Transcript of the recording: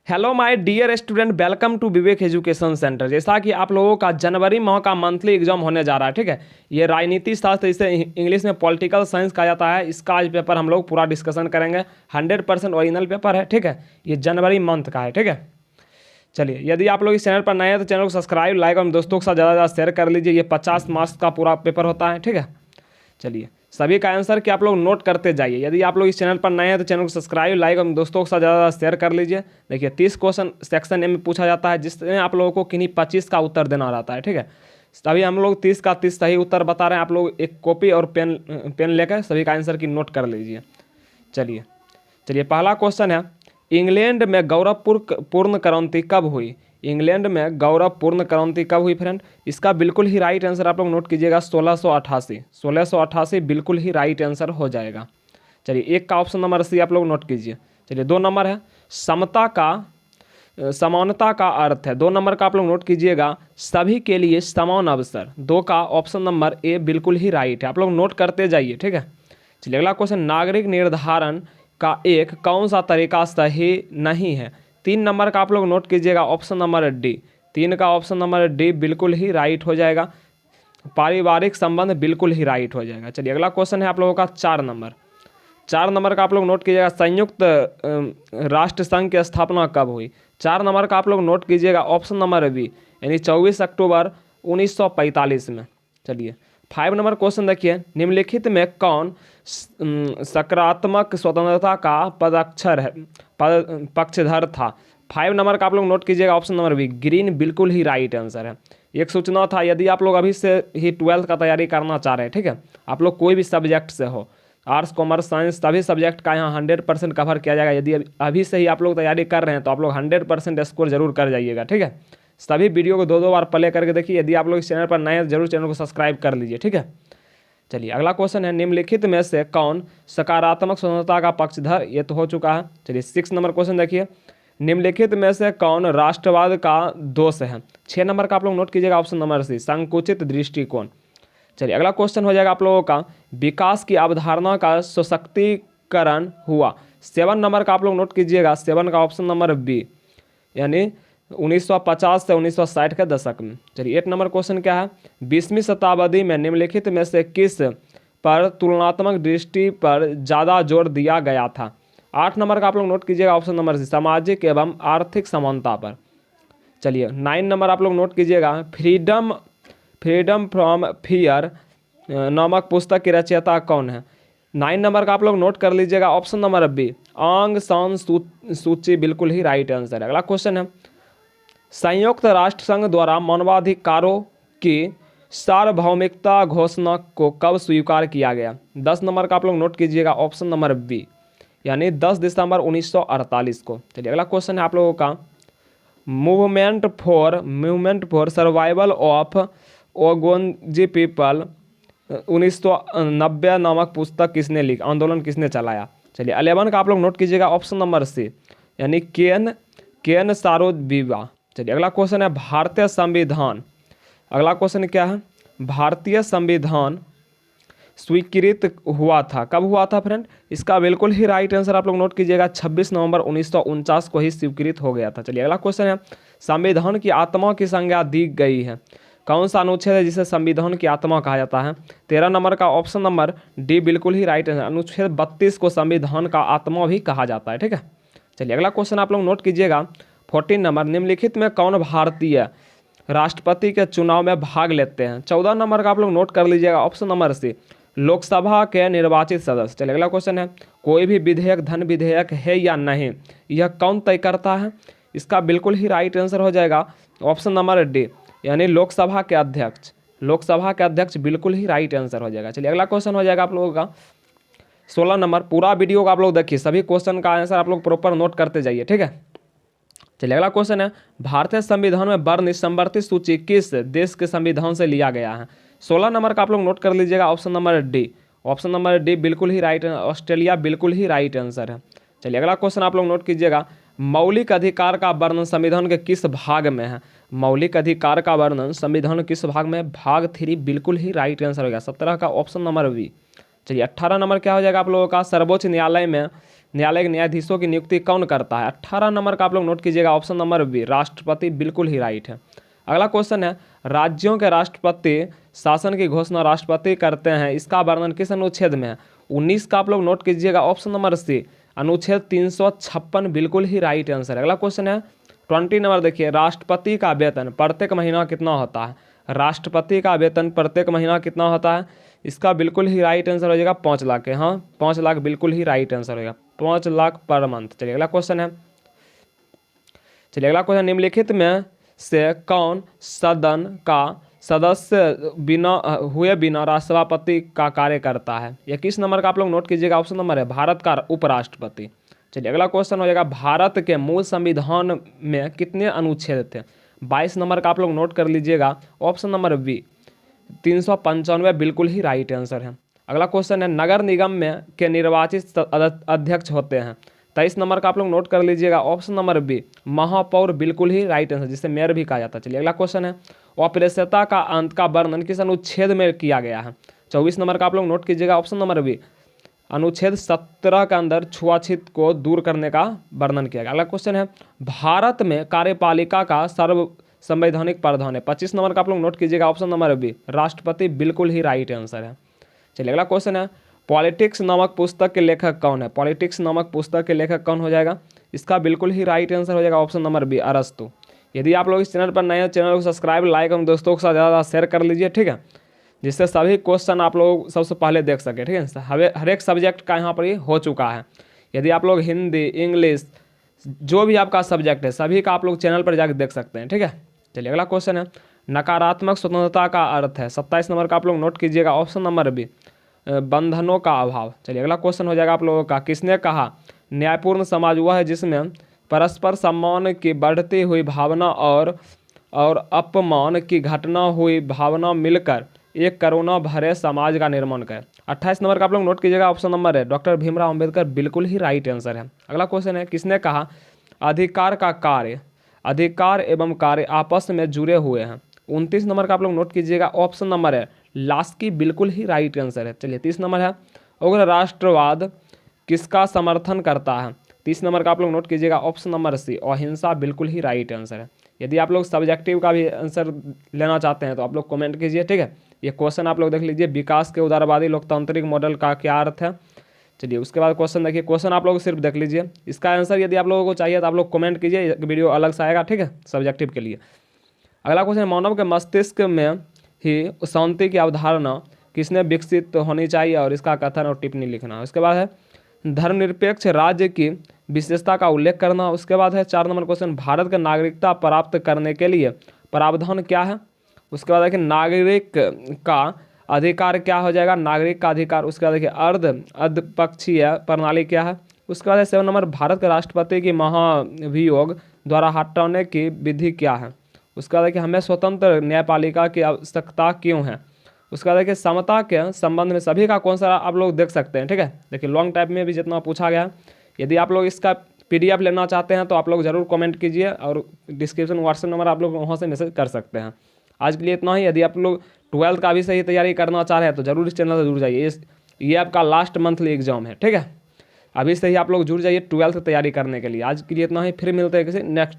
Hello my dear student, welcome to Vivek education centre. जैसा कि आप लोगों का जनवरी माह का मंथली एग्जाम होने जा रहा है, ठीक है। ये राजनीति शास्त्र, इसे इंग्लिश में पॉलिटिकल साइंस कहा जाता है। इसका आज पेपर हम लोग पूरा डिस्कशन करेंगे। 100% ओरिजिनल पेपर है, ठीक है। ये जनवरी मंथ का है, ठीक है। चलिए, यदि आप लोग इस चैनल पर नए हैं तो चैनल को सब्सक्राइब, लाइक और दोस्तों के साथ ज़्यादा शेयर कर लीजिए। ये 50 मार्क्स का पूरा पेपर होता है, ठीक है। चलिए, सभी का आंसर कि आप लोग नोट करते जाइए। यदि आप लोग इस चैनल पर नए हैं तो चैनल को सब्सक्राइब, लाइक और दोस्तों के साथ ज़्यादा शेयर कर लीजिए। देखिए, 30 क्वेश्चन सेक्शन ए में पूछा जाता है, जिसमें आप लोगों को किन्हीं 25 का उत्तर देना रहता है, ठीक है। तभी हम लोग 30 का 30 सही उत्तर बता रहे हैं। आप लोग एक कॉपी और पेन लेकर सभी का आंसर की नोट कर लीजिए। चलिए चलिए, पहला क्वेश्चन है, इंग्लैंड में गौरवपूर्ण क्रांति कब हुई? इंग्लैंड में गौरवपूर्ण क्रांति कब हुई फ्रेंड? इसका बिल्कुल ही राइट आंसर आप लोग नोट कीजिएगा, 1688। 1688 बिल्कुल ही राइट आंसर हो जाएगा। चलिए, एक का ऑप्शन नंबर सी आप लोग नोट कीजिए। चलिए, 2 नंबर है, समानता का अर्थ है। 2 नंबर का आप लोग नोट कीजिएगा, सभी के लिए समान अवसर। 2 का ऑप्शन नंबर ए बिल्कुल ही राइट है। आप लोग नोट करते जाइए, ठीक है। चलिए, अगला क्वेश्चन, नागरिक निर्धारण का एक कौन सा तरीका सही नहीं है? 3 नंबर का आप लोग नोट कीजिएगा, ऑप्शन नंबर डी। 3 का ऑप्शन नंबर डी बिल्कुल ही राइट हो जाएगा। पारिवारिक संबंध बिल्कुल ही राइट हो जाएगा। चलिए, अगला क्वेश्चन है आप लोगों का 4 नंबर। 4 नंबर का आप लोग नोट कीजिएगा, संयुक्त राष्ट्र संघ की स्थापना कब हुई? 4 नंबर का आप लोग नोट कीजिएगा, ऑप्शन नंबर बी, यानी 24 अक्टूबर 1945 में। चलिए, 5 नंबर क्वेश्चन देखिए, निम्नलिखित में कौन सकारात्मक स्वतंत्रता का पक्षधर था? 5 नंबर का आप लोग नोट कीजिएगा, ऑप्शन नंबर बी, ग्रीन बिल्कुल ही राइट आंसर है। एक सूचना था, यदि आप लोग अभी से ही 12th का तैयारी करना चाह रहे हैं, ठीक है, आप लोग कोई भी सब्जेक्ट से हो, आर्ट्स कॉमर्स साइंस, सभी सब्जेक्ट का यहाँ 100% कवर किया जाएगा। यदि अभी से ही आप लोग तैयारी कर रहे हैं तो आप लोग 100% स्कोर जरूर कर जाइएगा, ठीक है। सभी वीडियो को 2 बार प्ले करके देखिए। यदि आप लोग इस चैनल पर नए हैं जरूर चैनल को सब्सक्राइब कर लीजिए, ठीक है। चलिए, अगला क्वेश्चन है, निम्नलिखित में से कौन सकारात्मक स्वतंत्रता का पक्षधर? ये तो हो चुका है। चलिए, 6 नंबर क्वेश्चन देखिए, निम्नलिखित में से कौन राष्ट्रवाद का दोष है? 6 नंबर का आप लोग नोट कीजिएगा, ऑप्शन नंबर सी, संकुचित दृष्टिकोण। चलिए, अगला क्वेश्चन हो जाएगा आप लोगों का, विकास की अवधारणा का सशक्तिकरण हुआ? 7 नंबर का आप लोग नोट कीजिएगा, 7 का ऑप्शन नंबर बी, यानी 1950 से 1960 के दशक में। चलिए, 8 नंबर क्वेश्चन क्या है, 20वीं शताब्दी में निम्नलिखित में से किस पर तुलनात्मक दृष्टि पर ज़्यादा जोर दिया गया था? 8 नंबर का आप लोग नोट कीजिएगा, ऑप्शन नंबर सी, सामाजिक एवं आर्थिक समानता पर। चलिए, 9 नंबर आप लोग नोट कीजिएगा, फ्रीडम फ्रॉम फियर नामक पुस्तक की रचयिता कौन है? 9 नंबर का आप लोग नोट कर लीजिएगा, ऑप्शन नंबर बी, आंग सान सूची बिल्कुल ही राइट आंसर है। अगला क्वेश्चन है, संयुक्त राष्ट्र संघ द्वारा मानवाधिकारों की सार्वभौमिकता घोषणा को कब स्वीकार किया गया? 10 नंबर का आप लोग नोट कीजिएगा, ऑप्शन नंबर बी, यानी 10 दिसंबर 1948 को। चलिए, अगला क्वेश्चन है आप लोगों का, movement for survival of Ogoni people 1990 नामक पुस्तक किसने लिखी, आंदोलन किसने चलाया? चलिए, 11 का आप लोग नोट कीजिएगा, ऑप्शन नंबर सी, यानी केन सारोबिवा। चलिए, अगला क्वेश्चन है, भारतीय संविधान। अगला क्वेश्चन क्या है, भारतीय संविधान स्वीकृत हुआ था, कब हुआ था फ्रेंड? इसका बिल्कुल ही राइट आंसर आप लोग नोट कीजिएगा, 26 नवंबर 1949 को ही स्वीकृत हो गया था। चलिए, अगला क्वेश्चन है, संविधान की आत्मा की संज्ञा दी गई है? कौन सा अनुच्छेद है जिसे संविधान की आत्मा कहा जाता है? 13 नंबर का ऑप्शन नंबर डी बिल्कुल ही राइट आंसर, अनुच्छेद 32 को संविधान का आत्मा भी कहा जाता है, ठीक है। चलिए, अगला क्वेश्चन आप लोग नोट कीजिएगा, 14 नंबर, निम्नलिखित में कौन भारतीय राष्ट्रपति के चुनाव में भाग लेते हैं? 14 नंबर का आप लोग नोट कर लीजिएगा, ऑप्शन नंबर सी, लोकसभा के निर्वाचित सदस्य। चलिए, अगला क्वेश्चन है, कोई भी विधेयक धन विधेयक है या नहीं, यह कौन तय करता है? इसका बिल्कुल ही राइट आंसर हो जाएगा, ऑप्शन नंबर डी, यानी लोकसभा के अध्यक्ष। लोकसभा के अध्यक्ष बिल्कुल ही राइट आंसर हो जाएगा। चलिए, अगला क्वेश्चन हो जाएगा आप लोगों का 16 नंबर। पूरा वीडियो को आप लोग देखिए, सभी क्वेश्चन का आंसर आप लोग प्रॉपर नोट करते जाइए, ठीक है। चलिए, अगला क्वेश्चन है, भारतीय संविधान में वर्ण संवर्धित सूची किस देश के संविधान से लिया गया है? 16 नंबर का आप लोग नोट कर लीजिएगा, option number D. Option number D बिल्कुल ही राइट, ऑस्ट्रेलिया बिल्कुल ही राइट आंसर है। चलिए, अगला क्वेश्चन आप लोग नोट कीजिएगा, मौलिक अधिकार का वर्णन संविधान के किस भाग में है? मौलिक अधिकार का वर्णन संविधान किस भाग में? भाग 3 बिल्कुल ही राइट आंसर हो गया, 17 का ऑप्शन नंबर बी। चलिए, 18 नंबर क्या हो जाएगा आप लोगों का, सर्वोच्च न्यायालय में न्यायालय के न्यायाधीशों की नियुक्ति कौन करता है? 18 नंबर का आप लोग नोट कीजिएगा, ऑप्शन नंबर बी राष्ट्रपति, बिल्कुल ही राइट है। अगला क्वेश्चन है, राज्यों के राष्ट्रपति शासन की घोषणा राष्ट्रपति करते हैं, इसका वर्णन किस अनुच्छेद में है? 19 का आप लोग नोट कीजिएगा, ऑप्शन नंबर सी अनुच्छेद 356, बिल्कुल ही राइट आंसर है। अगला क्वेश्चन है 20 नंबर, देखिए राष्ट्रपति का वेतन प्रत्येक महीना कितना होता है? राष्ट्रपति का वेतन प्रत्येक महीना कितना होता है? इसका बिल्कुल ही राइट आंसर हो जाएगा 5 लाख। हाँ 5 लाख बिल्कुल ही राइट आंसर होगा, 5 लाख पर मंथ। चलिए अगला क्वेश्चन है, निम्नलिखित में से कौन सदन का सदस्य बिना राष्ट्रपति का कार्य करता है? 21 नंबर का आप लोग नोट कीजिएगा, ऑप्शन नंबर है भारत का उपराष्ट्रपति। चलिए अगला क्वेश्चन हो जाएगा, भारत के मूल संविधान में कितने अनुच्छेद थे? 22 नंबर का आप लोग नोट कर लीजिएगा, ऑप्शन नंबर बी 395, बिल्कुल ही राइट आंसर है। अगला क्वेश्चन है, नगर निगम में के निर्वाचित अध्यक्ष होते हैं? 23 नंबर का आप लोग नोट कर लीजिएगा, ऑप्शन नंबर बी महापौर, बिल्कुल ही राइट आंसर, जिसे मेयर भी कहा जाता है। चलिए अगला क्वेश्चन है, औपनिवेशिकता का अंत का वर्णन किस अनुच्छेद में किया गया है? 24 नंबर का आप लोग नोट कीजिएगा, ऑप्शन नंबर बी अनुच्छेद 17 के अंदर छुआछूत को दूर करने का वर्णन किया गया। अगला क्वेश्चन है, भारत में कार्यपालिका का सर्व संवैधानिक प्रावधान है? 25 नंबर का आप लोग नोट कीजिएगा, ऑप्शन नंबर बी राष्ट्रपति, बिल्कुल ही राइट आंसर है। चलिए अगला क्वेश्चन है, पॉलिटिक्स नामक पुस्तक के लेखक कौन है? पॉलिटिक्स नामक पुस्तक के लेखक कौन हो जाएगा? इसका बिल्कुल ही राइट आंसर हो जाएगा ऑप्शन नंबर बी अरस्तु। यदि आप लोग इस चैनल पर नए हैं, चैनल को सब्सक्राइब, लाइक और दोस्तों के साथ ज़्यादा शेयर कर लीजिए, ठीक है, जिससे सभी क्वेश्चन आप लोग सबसे पहले देख सके, ठीक है। हर एक सब्जेक्ट का यहाँ पर ही हो चुका है। यदि आप लोग हिंदी, इंग्लिश, जो भी आपका सब्जेक्ट है सभी का आप लोग चैनल पर जाकर देख सकते हैं, ठीक है। चलिए अगला क्वेश्चन है, नकारात्मक स्वतंत्रता का अर्थ है? 27 नंबर का आप लोग नोट कीजिएगा, ऑप्शन नंबर बी बंधनों का अभाव। चलिए अगला क्वेश्चन हो जाएगा आप लोगों का, किसने कहा न्यायपूर्ण समाज वह है जिसमें परस्पर सम्मान की बढ़ती हुई भावना और अपमान की घटना हुई भावना मिलकर एक करुणा भरे समाज का निर्माण करे? 28 नंबर का आप लोग नोट कीजिएगा, ऑप्शन नंबर है डॉक्टर भीमराव अंबेडकर, बिल्कुल ही राइट आंसर है। अगला क्वेश्चन है, किसने कहा अधिकार एवं कार्य आपस में जुड़े हुए हैं? 29 नंबर का आप लोग नोट कीजिएगा, ऑप्शन नंबर है लास्की, बिल्कुल ही राइट आंसर है। चलिए 30 नंबर है, उग्र राष्ट्रवाद किसका समर्थन करता है? 30 नंबर का आप लोग नोट कीजिएगा, ऑप्शन नंबर सी अहिंसा, बिल्कुल ही राइट आंसर है। यदि आप लोग सब्जेक्टिव का भी आंसर लेना चाहते हैं तो आप लोग कमेंट कीजिए, ठीक है। ये क्वेश्चन आप लोग देख लीजिए, विकास के उदारवादी लोकतांत्रिक मॉडल का क्या अर्थ है? चलिए उसके बाद क्वेश्चन देखिए, क्वेश्चन आप लोग सिर्फ देख लीजिए, इसका आंसर यदि आप लोगों को चाहिए तो आप लोग कमेंट कीजिए, वीडियो अलग से आएगा, ठीक है, सब्जेक्टिव के लिए। अगला क्वेश्चन, मानव के मस्तिष्क में ही शांति की अवधारणा किसने विकसित होनी चाहिए और इसका कथन और टिप्पणी लिखना? उसके बाद है धर्मनिरपेक्ष राज्य की विशेषता का उल्लेख करना। उसके बाद है 4 नंबर क्वेश्चन, भारत का नागरिकता प्राप्त करने के लिए प्रावधान क्या है? उसके बाद देखिए नागरिक का अधिकार क्या हो जाएगा? नागरिक का अधिकार। उसके बाद देखिए अर्धपक्षीय प्रणाली क्या है? उसके बाद 7 नंबर, भारत के राष्ट्रपति की महाभियोग द्वारा हटाने की विधि क्या है? उसके बाद देखिए हमें स्वतंत्र न्यायपालिका की आवश्यकता क्यों है? उसके बाद देखिए समता के संबंध में सभी का कौन सा आप लोग देख सकते हैं, ठीक है। देखिए लॉन्ग टाइप में भी जितना पूछा गया, यदि आप लोग इसका PDF लेना चाहते हैं तो आप लोग ज़रूर कमेंट कीजिए और डिस्क्रिप्शन व्हाट्सएप नंबर आप लोग वहाँ से मैसेज कर सकते हैं। आज के लिए इतना ही। यदि आप लोग 12th का भी सही तैयारी करना चाह रहे हैं तो ज़रूर इस चैनल से जुड़ जाइए। ये आपका लास्ट मंथली एग्जाम है, ठीक है। अभी से ही आप लोग जुड़ जाइए 12th तैयारी करने के लिए। आज के लिए इतना ही, फिर मिलते हैं किसी नेक्स्ट